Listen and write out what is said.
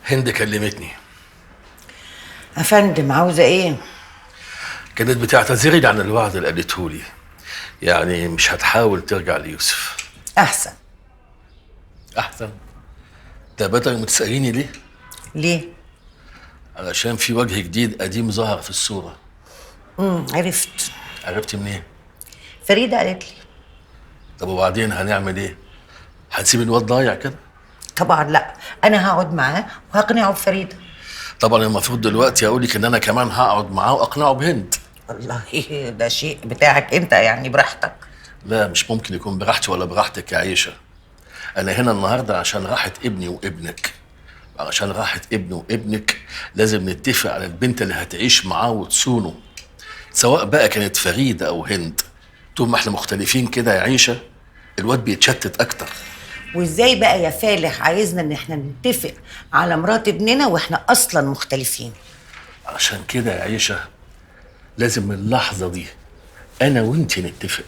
هند كلمتني. افندم عاوزه ايه؟ كانت بتعتذري لي عن الوعد اللي قالته لي، يعني مش هتحاول ترجع ليوسف. احسن. احسن. ده بدل ما تساليني ليه؟ ليه؟ علشان في وجه جديد قديم ظهر في الصوره. عرفت. عرفتي منين؟ فريده قالت لي. طب وبعدين هنعمل ايه؟ هنسيب الواد ضايع كده؟ طبعا لا، انا هقعد معاه وهقنعه بفريده. طبعا المفروض دلوقتي اقول لك ان انا كمان هقعد معاه واقنعه بهند. والله ده شيء بتاعك انت، يعني براحتك. لا، مش ممكن يكون براحتي ولا براحتك يا عيشه. انا هنا النهارده عشان راحه ابني وابنك. علشان راحه ابني وابنك لازم نتفق على البنت اللي هتعيش معاه وتصونه، سواء بقى كانت فريده او هند. طول ما احنا مختلفين كده يا عيشه الواد بيتشتت اكتر. وازاي بقى يا فالح عايزنا ان احنا نتفق على مرات ابننا واحنا اصلا مختلفين؟ عشان كده يا عيشه لازم من اللحظه دي انا وانت نتفق.